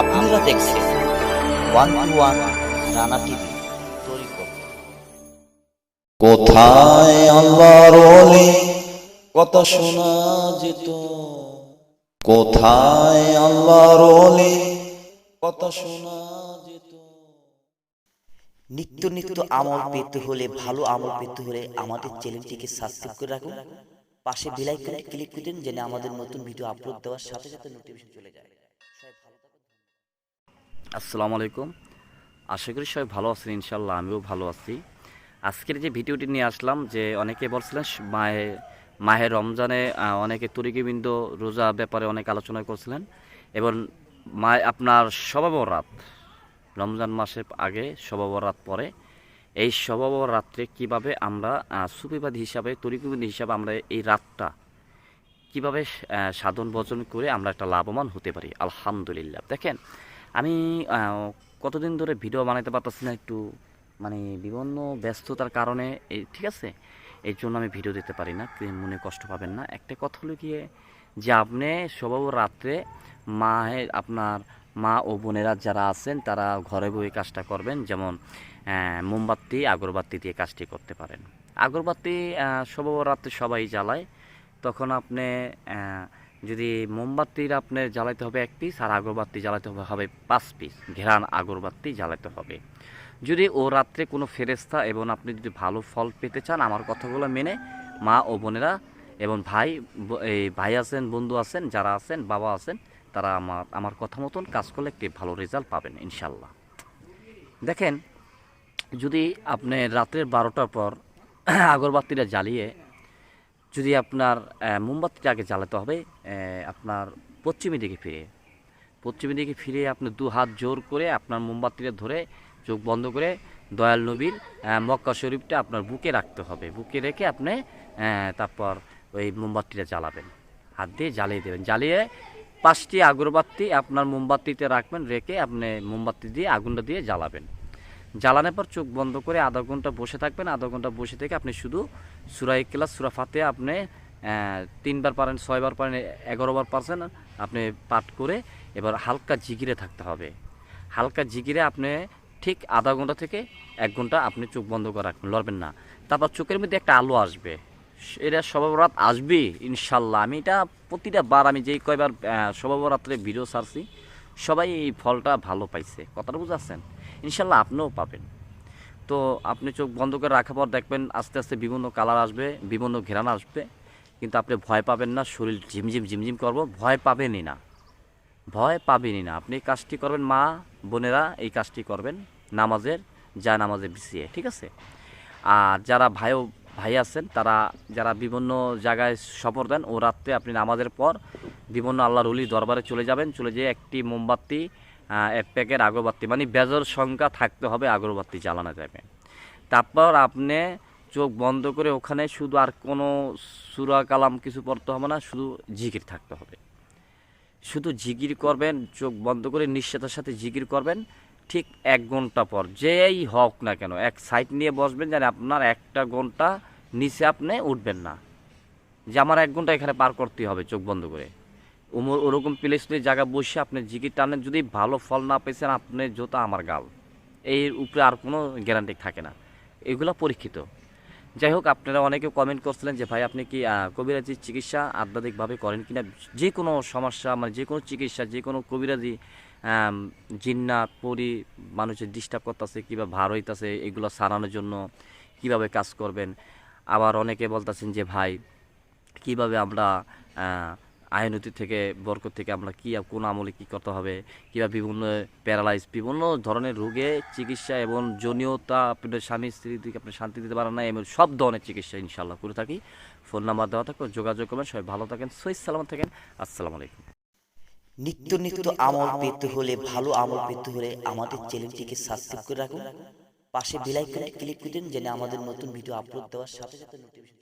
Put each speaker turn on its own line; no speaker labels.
আপনারা দেখছেন 121 রানা টিভি তরিকত।
কোথায় আল্লাহর ওলি কথা শোনা যেত, কোথায় আল্লাহর ওলি কথা শোনা যেত।
নিত্য নিত্য আমল পেতে হলে, ভালো আমল পেতে হলে আমাদের চ্যানেলটিকে সাবস্ক্রাইব করে রাখুন। পাশে বেল আইকনটি ক্লিক করে দিন, যেন আমাদের নতুন ভিডিও আপলোড দেওয়ার সাথে সাথে নোটিফিকেশন চলে যায়।
আসসালামু আলাইকুম। আশা করি সবাই ভালো আছেন, ইনশাল্লাহ আমিও ভালো আছি। আজকের যে ভিডিওটি নিয়ে আসলাম, যে অনেকে বলছিলেন মাহে রমজানে অনেকে তরিকিবৃন্দ রোজা ব্যাপারে অনেক আলোচনা করছিলেন, এবং আপনার শবে বরাত, রমজান মাসের আগে শবে বরাত পরে, এই শবে বরাতে কীভাবে আমরা সুফিবাদী হিসাবে, তরিকিবৃন্দ হিসাবে আমরা এই রাতটা কীভাবে সাধন ভজন করে আমরা একটা লাভবান হতে পারি। আলহামদুলিল্লাহ। দেখেন, আমি কতদিন ধরে ভিডিও বানাতে পারতেছি না, একটু বিভিন্ন ব্যস্ততার কারণে, ঠিক আছে, এই জন্য আমি ভিডিও দিতে পারি না, মনে কষ্ট পাবেন না। একটা কথা হলো গিয়ে যে আপনি সবাই রাত্রে আপনার মা ও বোনেরা যারা আছেন তারা ঘরে বসে কাজটা করবেন। যেমন মোমবাতি, আগরবাতি দিয়ে কাজটি করতে পারেন। আগরবাতি সবাই রাত্রে সবাই জ্বালায়, তখন আপনি যদি মোমবাতির আপনার জ্বালাতে হবে 1 পিস, আর আগরবাতি জ্বালাতে হবে 5 পিস ঘেরান আগরবাতি জ্বালাতে হবে। যদি ও রাত্রে কোনো ফেরেশতা, এবং আপনি যদি ভালো ফল পেতে চান, আমার কথাগুলো মেনে মা ও বোনেরা এবং ভাই আছেন, বন্ধু আছেন, যারা আছেন, বাবা আছেন, তারা আমার কথা মতন কাজ করলে একটি ভালো রেজাল্ট পাবেন ইনশাল্লাহ। দেখেন, যদি আপনি রাত্রের 12টার পর আগরবাতিটা জ্বালিয়ে, যদি আপনার মোমবাতিটা আগে জ্বালাতে হবে আপনার পশ্চিমী দিকে ফিরে আপনি 2 হাত জোর করে আপনার মোমবাতিটা ধরে চোখ বন্ধ করে দয়াল নবীর মক্কা শরীফটা আপনার বুকে রাখতে হবে। বুকে রেখে আপনি তারপর ওই মোমবাতিটা জ্বালাবেন, হাত দিয়ে জ্বালিয়ে দেবেন। জ্বালিয়ে 5টি আগরবাতি আপনার মোমবাতিতে রাখবেন, রেখে আপনি মোমবাতি দিয়ে আগুনটা দিয়ে জ্বালাবেন। জ্বালানোর পর চোখ বন্ধ করে আধা ঘন্টা বসে থাকবেন। আধা ঘন্টা বসে থেকে আপনি শুধু সূরা ইখলাস, সূরা ফাতিহা আপনি 3 বার পারেন, 6 বার পারেন, 11 বার পারছেন আপনি পাঠ করে এবার হালকা জিকিরে থাকতে হবে। হালকা জিকিরে আপনি ঠিক আধা ঘন্টা থেকে 1 ঘন্টা আপনি চোখ বন্ধ করে রাখবেন, লড়বেন না। তারপর চোখের মধ্যে একটা আলো আসবে, এটা শবে বরাত আসবে ইনশাল্লাহ। আমি এটা প্রতিটা বার, আমি যেই কয়বার শবে বরাতের ভিডিও ছাড়ছি, সবাই এই ফলটা ভালো পাইছে। কথাটা বুঝাচ্ছেন? ইনশাল্লাহ আপনিও পাবেন। তো আপনি চোখ বন্ধ করে রাখার পর দেখবেন আস্তে আস্তে বিভিন্ন কালার আসবে, বিভিন্ন ঘেরান আসবে, কিন্তু আপনি ভয় পাবেন না। শরীর ঝিমঝিম করব, ভয় পাবেনই না। আপনি কাজটি করবেন, মা বোনেরা এই কাজটি করবেন নামাজে বিছিয়ে, ঠিক আছে। আর যারা ভাই আছেন, তারা যারা বিভিন্ন জায়গায় সফর দেন, ও রাত্রে আপনি নামাজের পর বিভিন্ন আল্লাহর ওলি দরবারে চলে যাবেন। চলে যেয়ে একটি মোমবাতি, 1 প্যাকেট আগরবাতি, বেজর সংখ্যা থাকতে হবে, আগরবাতি জ্বালানো যাবে। তারপর আপনি চোখ বন্ধ করে ওখানে শুধু, আর কোনো সূরা কালাম কিছু পড়তে হবে না, শুধু জিকির থাকতে হবে। শুধু জিকির করবেন, চোখ বন্ধ করে নিঃশ্বাসের সাথে জিকির করবেন। ঠিক 1 ঘন্টা পর যেই হোক না কেন, এক সাইড নিয়ে বসবেন, যেন আপনার 1টা ঘন্টা নিচে আপনি উঠবেন না, যে আমার 1 ঘন্টা এখানে পার করতে হবে চোখ বন্ধ করে। ওরকম প্লেস জায়গা বসে আপনি জিকির টানেন, যদি ভালো ফল না পেয়েছেন, আপনি যত আমার গাল, এর উপরে আর কোনো গ্যারান্টি থাকে না, এগুলো পরীক্ষিত। যাই হোক, আপনারা অনেকে কমেন্ট করছিলেন যে ভাই আপনি কি কবিরাজি চিকিৎসা আধ্যাত্মিকভাবে করেন কিনা। যে কোনো সমস্যা, যে কোনো চিকিৎসা, যে কোনো কবিরাজি, জিন্নাত পরি মানুষের ডিস্টার্ব করতেছে, কীভাবে ভার হইতেছে, এগুলো সারানোর জন্য কিভাবে কাজ করবেন। আবার অনেকে বলতেছেন যে ভাই কিভাবে আমরা আয়নতি থেকে, বরকত থেকে আমরা কোন আমলে কী করতে হবে, কীভাবে বিভিন্ন প্যারালাইজ, বিভিন্ন ধরনের রোগে চিকিৎসা, এবং জনীয়তা, আপনার স্বামী স্ত্রী দিকে আপনি শান্তি দিতে পারেন না, এমন সব ধরনের চিকিৎসা ইনশাল্লাহ করে থাকি। ফোন নাম্বার দেওয়া থাকে, যোগাযোগ করবেন। সবাই ভালো থাকেন, সহিহ সালামত থাকেন। আসসালামু আলাইকুম।
নিত্য নিত্য আমল পেতে হলে, ভালো আমল পেতে হলে আমাদের চ্যানেলটিকে সাবস্ক্রাইব করে রাখুন। পাশে বেল আইকনটি ক্লিক করে দিন, যেন আমাদের নতুন ভিডিও আপলোড দেওয়ার সাথে সাথে নোটিফিকেশন